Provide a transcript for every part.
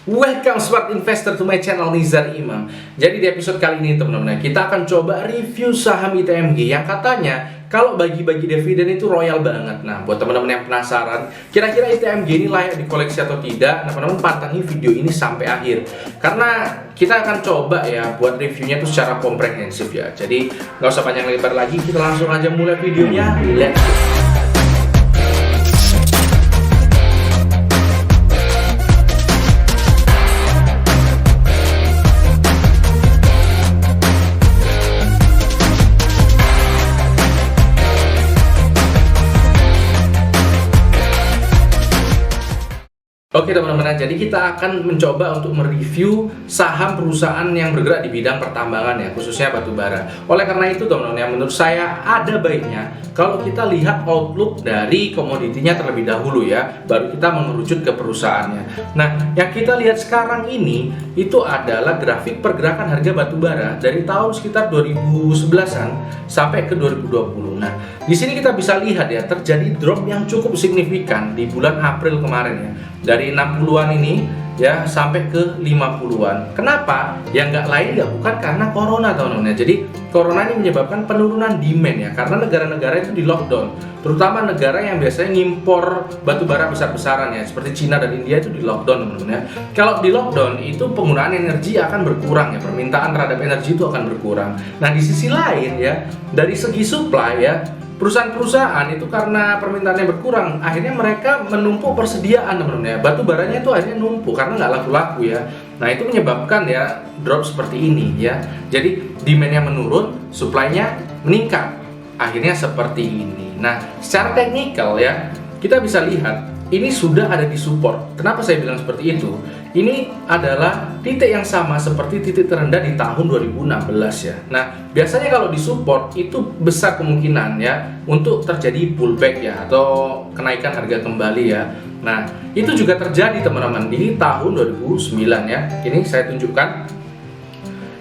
Welcome smart investor to my channel Nizar Imam. Jadi di episode kali ini teman-teman, kita akan coba review saham ITMG yang katanya kalau bagi-bagi dividen itu royal banget. Nah, buat teman-teman yang penasaran, kira-kira ITMG ini layak dikoleksi atau tidak? Nah, teman-teman pantengin video ini sampai akhir. Karena kita akan coba ya buat reviewnya itu secara komprehensif ya. Jadi nggak usah panjang lebar lagi, kita langsung aja mulai videonya. Let's go. Oke teman-teman, jadi kita akan mencoba untuk mereview saham perusahaan yang bergerak di bidang pertambangan ya, khususnya batu bara. Oleh karena itu teman-teman, yang menurut saya ada baiknya kalau kita lihat outlook dari komoditinya terlebih dahulu ya, baru kita mengerucut ke perusahaannya. Nah, yang kita lihat sekarang ini itu adalah grafik pergerakan harga batu bara dari tahun sekitar 2011-an sampai ke 2020. Nah, di sini kita bisa lihat ya, terjadi drop yang cukup signifikan di bulan April kemarin ya. Dari 60-an ini ya sampai ke 50-an. Kenapa? Ya nggak lain nggak bukan karena corona teman-teman. Jadi corona ini menyebabkan penurunan demand ya, karena negara-negara itu di lockdown. Terutama negara yang biasanya ngimpor batu bara besar-besaran ya, seperti Cina dan India itu di lockdown teman-teman ya. Kalau di lockdown itu penggunaan energi akan berkurang ya, permintaan terhadap energi itu akan berkurang. Nah di sisi lain ya, dari segi supply ya, perusahaan-perusahaan itu karena permintaannya berkurang, akhirnya mereka menumpuk persediaan teman-teman ya. Batu baranya itu akhirnya numpuk karena nggak laku-laku ya. Nah itu menyebabkan ya drop seperti ini ya. Jadi demandnya menurun, supply-nya meningkat. Akhirnya seperti ini. Nah secara teknikal ya, kita bisa lihat ini sudah ada di support. Kenapa saya bilang seperti itu? Ini adalah titik yang sama seperti titik terendah di tahun 2016 ya. Nah, biasanya kalau di support itu besar kemungkinan ya untuk terjadi pullback ya, atau kenaikan harga kembali ya. Nah, itu juga terjadi teman-teman di tahun 2009 ya. Ini saya tunjukkan.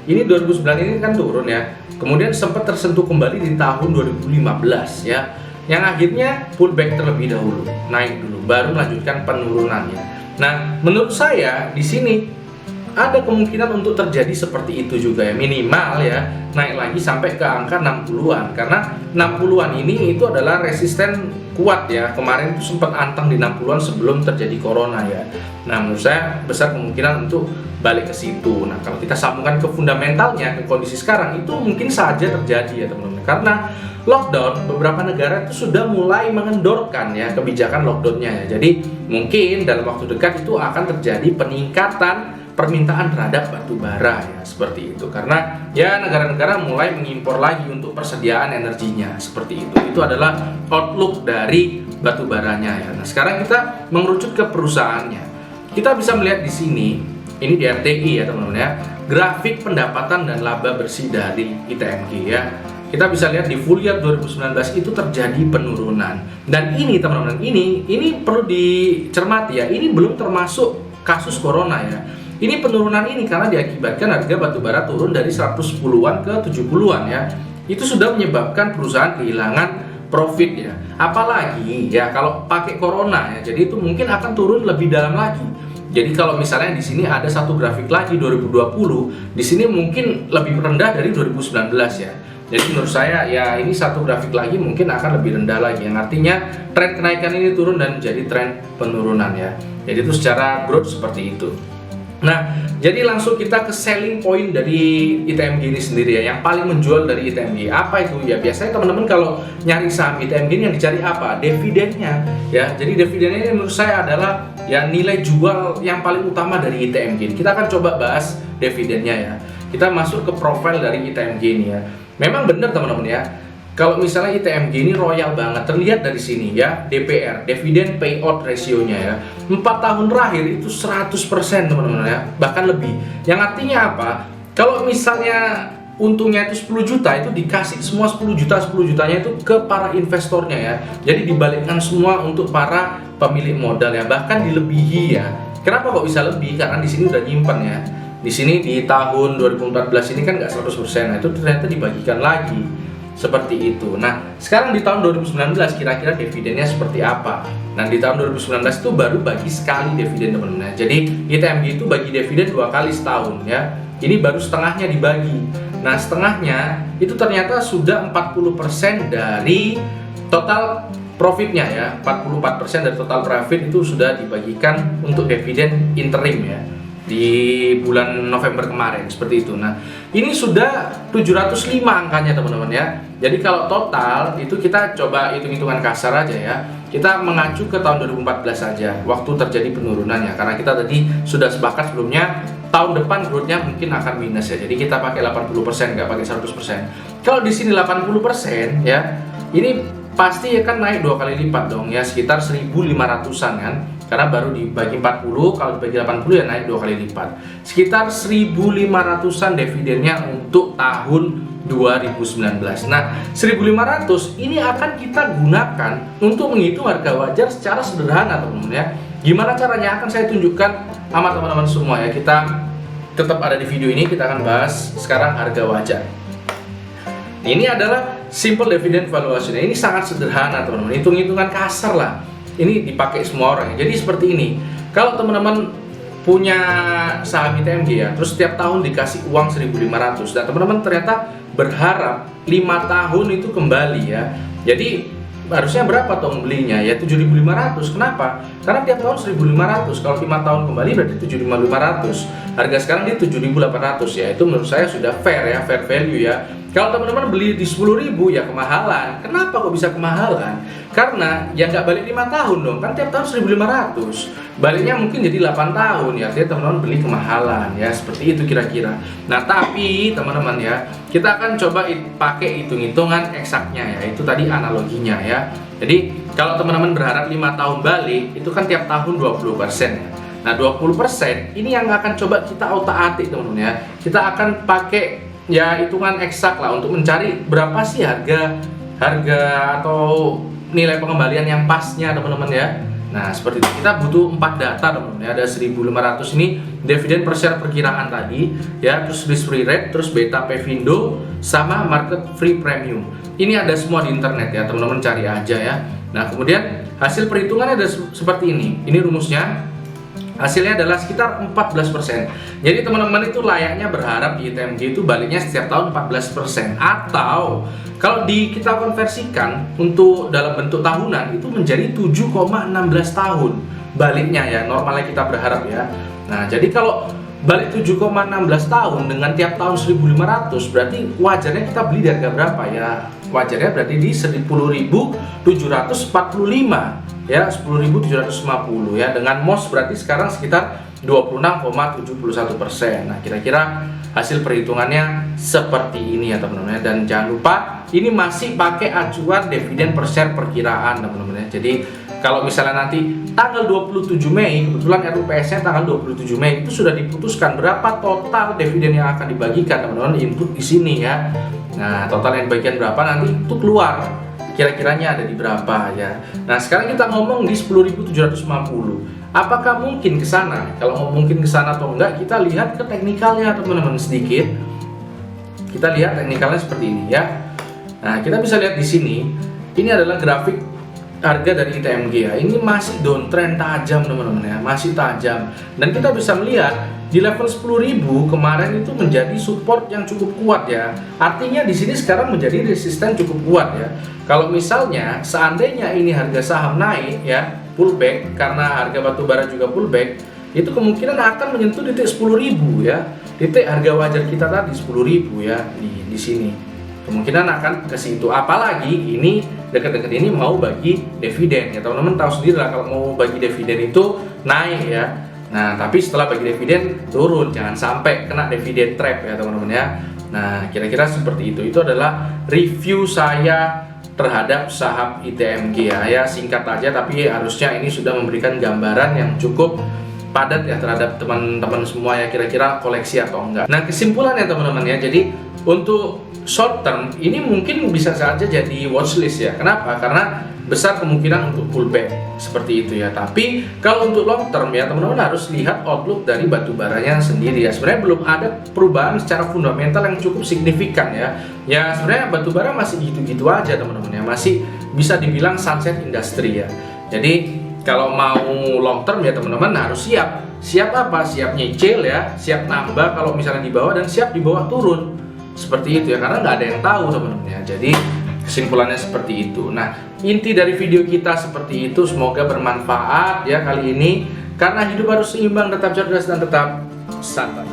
Ini 2009 ini kan turun ya. Kemudian sempat tersentuh kembali di tahun 2015 ya. Yang akhirnya pullback terlebih dahulu, naik dulu, baru melanjutkan penurunannya. Nah, menurut saya di sini ada kemungkinan untuk terjadi seperti itu juga ya, minimal ya, naik lagi sampai ke angka 60-an. Karena 60-an ini itu adalah resisten kuat ya. Kemarin itu sempat anteng di 60-an sebelum terjadi corona ya. Nah, menurut saya besar kemungkinan untuk balik ke situ. Nah, kalau kita sambungkan ke fundamentalnya, ke kondisi sekarang, itu mungkin saja terjadi ya teman-teman. Karena lockdown, beberapa negara itu sudah mulai mengendorkan ya kebijakan lockdownnya ya. Jadi mungkin dalam waktu dekat itu akan terjadi peningkatan permintaan terhadap batu bara ya, seperti itu. Karena ya negara-negara mulai mengimpor lagi untuk persediaan energinya, seperti itu. Itu adalah outlook dari batu baranya ya. Nah, sekarang kita mengerucut ke perusahaannya. Kita bisa melihat di sini, ini di RTI ya teman-teman ya, grafik pendapatan dan laba bersih dari ITMG ya. Kita bisa lihat di full year 2019 itu terjadi penurunan. Dan ini teman-teman, ini perlu dicermati ya, ini belum termasuk kasus corona ya. Ini penurunan ini karena diakibatkan harga batu bara turun dari 110-an ke 70-an ya. Itu sudah menyebabkan perusahaan kehilangan profit ya. Apalagi ya kalau pakai corona ya, jadi itu mungkin akan turun lebih dalam lagi. Jadi kalau misalnya di sini ada satu grafik lagi 2020, di sini mungkin lebih rendah dari 2019 ya. Jadi menurut saya ya ini satu grafik lagi mungkin akan lebih rendah lagi, yang artinya tren kenaikan ini turun dan menjadi tren penurunan ya. Jadi itu secara growth seperti itu. Nah, jadi langsung kita ke selling point dari ITMG ini sendiri ya, yang paling menjual dari ITMG. Apa itu ya? Biasanya teman-teman kalau nyari saham ITMG ini yang dicari apa? Dividennya ya. Jadi dividennya ini menurut saya adalah ya nilai jual yang paling utama dari ITMG. Kita akan coba bahas dividennya ya. Kita masuk ke profil dari ITMG ini ya. Memang benar teman-teman ya, kalau misalnya ITMG ini royal banget, terlihat dari sini ya, DPR, Dividend Payout Ratio-nya ya, 4 tahun terakhir itu 100% teman-teman ya, bahkan lebih. Yang artinya apa? Kalau misalnya untungnya itu 10 juta, itu dikasih semua 10 jutanya itu ke para investornya ya. Jadi dibalikkan semua untuk para pemilik modal ya, bahkan dilebihi ya. Kenapa kok bisa lebih? Karena di sini udah nyimpen ya. Di sini di tahun 2014 ini kan nggak 100%, nah itu ternyata dibagikan lagi. seperti itu. Nah, sekarang di tahun 2019 kira-kira dividennya seperti apa? Nah, di tahun 2019 itu baru bagi sekali dividen teman-teman. Jadi ITMG itu bagi dividen 2 kali setahun ya. Ini baru setengahnya dibagi. Nah, setengahnya itu ternyata sudah 40% dari total profitnya ya. 44% dari total profit itu sudah dibagikan untuk dividen interim ya, di bulan November kemarin, seperti itu. Nah, ini sudah 705 angkanya teman-teman ya. Jadi kalau total itu kita coba hitung-hitungan kasar aja ya. Kita mengacu ke tahun 2014 saja, waktu terjadi penurunannya. Karena kita tadi sudah sepakat sebelumnya tahun depan growth-nya mungkin akan minus ya. Jadi kita pakai 80%, nggak pakai 100%. Kalau di sini 80% ya, ini pasti akan naik 2 kali lipat dong ya, sekitar 1.500-an kan. Karena baru dibagi 40, kalau dibagi 80 ya naik 2 kali lipat. Sekitar 1.500-an dividennya untuk tahun 2019. Nah, 1.500 ini akan kita gunakan untuk menghitung harga wajar secara sederhana teman-teman ya. Gimana caranya akan saya tunjukkan sama teman-teman semua ya. Kita tetap ada di video ini, kita akan bahas sekarang harga wajar. Ini adalah simple dividend valuation. Ini sangat sederhana teman-teman, hitung-hitungan kasar lah. Ini dipakai semua orang. Jadi seperti ini. Kalau teman-teman punya saham ITMG ya, terus setiap tahun dikasih uang 1.500 dan teman-teman ternyata berharap 5 tahun itu kembali ya. Jadi harusnya berapa dong belinya ya? 7.500. Kenapa? Karena tiap tahun 1.500. Kalau 5 tahun kembali berarti 7.500. Harga sekarang di 7.800 ya. Itu menurut saya sudah fair ya, fair value ya. Kalau teman-teman beli di 10.000 ya kemahalan. Kenapa kok bisa kemahalan? Karena ya nggak balik 5 tahun dong, kan tiap tahun 1.500. Baliknya mungkin jadi 8 tahun ya, artinya teman-teman beli kemahalan ya, seperti itu kira-kira. Nah, tapi teman-teman ya, kita akan coba pakai hitung-hitungan eksaknya ya, itu tadi analoginya ya. Jadi kalau teman-teman berharap 5 tahun balik, itu kan tiap tahun 20% ya. Nah, 20% ini yang akan coba kita otak-atik teman-teman ya. Kita akan pakai ya hitungan eksak lah untuk mencari berapa sih harga atau nilai pengembalian yang pasnya teman-teman ya. Nah, seperti itu kita butuh 4 data teman-teman ya. Ada 1.500 ini dividen per share perkiraan tadi ya, terus risk free rate, terus beta Pvindo sama market free premium. Ini ada semua di internet ya, teman-teman cari aja ya. Nah, kemudian hasil perhitungannya ada seperti ini. Ini rumusnya. Hasilnya adalah sekitar 14%. Jadi teman-teman itu layaknya berharap di ITMG itu baliknya setiap tahun 14%. Atau kalau kita konversikan untuk dalam bentuk tahunan itu menjadi 7,16 tahun baliknya ya, normalnya kita berharap ya. Nah, jadi kalau balik 7,16 tahun dengan tiap tahun 1.500, berarti wajarnya kita beli di harga berapa ya? Wajarnya berarti di 10.745 ya, 10.750 ya, dengan MOS berarti sekarang sekitar 26,71%. Nah, kira-kira hasil perhitungannya seperti ini ya teman-teman ya. Dan jangan lupa ini masih pakai acuan dividen per share perkiraan teman-teman ya. Jadi kalau misalnya nanti tanggal 27 Mei, kebetulan RUPS-nya tanggal 27 Mei itu sudah diputuskan berapa total dividen yang akan dibagikan teman-teman, input di sini ya. Nah, total yang dibagikan berapa nanti itu keluar, kira-kiranya ada di berapa ya. Nah, sekarang kita ngomong di 10.750. Apakah mungkin ke sana? Kalau mungkin ke sana atau enggak, kita lihat ke teknikalnya teman-teman sedikit. Kita lihat teknikalnya seperti ini ya. Nah, kita bisa lihat di sini. Ini adalah grafik harga dari ITMG ya. Ini masih downtrend tajam teman-teman ya, masih tajam. Dan kita bisa melihat di level 10.000 kemarin itu menjadi support yang cukup kuat ya. Artinya di sini sekarang menjadi resisten cukup kuat ya. Kalau misalnya seandainya ini harga saham naik ya, pullback karena harga batubara juga pullback, itu kemungkinan akan menyentuh titik 10.000 ya. Titik harga wajar kita tadi 10.000 ya di sini. Kemungkinan akan ke situ. Apalagi ini dekat-dekat ini mau bagi dividen ya. Teman-teman tahu sendiri lah kalau mau bagi dividen itu naik ya. Nah, tapi setelah bagi dividen turun, jangan sampai kena dividen trap ya teman-teman ya. Nah, kira-kira seperti itu. Itu adalah review saya terhadap saham ITMG ya. Singkat aja tapi harusnya ini sudah memberikan gambaran yang cukup padat ya terhadap teman-teman semua ya, kira-kira koleksi atau enggak. Nah, kesimpulannya teman-teman ya, jadi Untuk short term ini mungkin bisa saja jadi watchlist ya. Kenapa? Karena besar kemungkinan untuk pullback seperti itu ya. Tapi kalau untuk long term ya teman-teman harus lihat outlook dari batu baranya sendiri ya. Sebenarnya belum ada perubahan secara fundamental yang cukup signifikan ya. Ya sebenarnya batu bara masih gitu-gitu aja teman-teman ya. Masih bisa dibilang sunset industry ya. Jadi kalau mau long term ya teman-teman harus siap. Siap apa? Siap nyicil ya, siap nambah kalau misalnya di bawah, dan siap di bawah turun. Seperti itu ya, karena nggak ada yang tahu teman-teman ya. Jadi kesimpulannya seperti itu. Nah, inti dari video kita seperti itu. Semoga bermanfaat ya kali ini. Karena hidup harus seimbang, tetap cerdas dan tetap santai.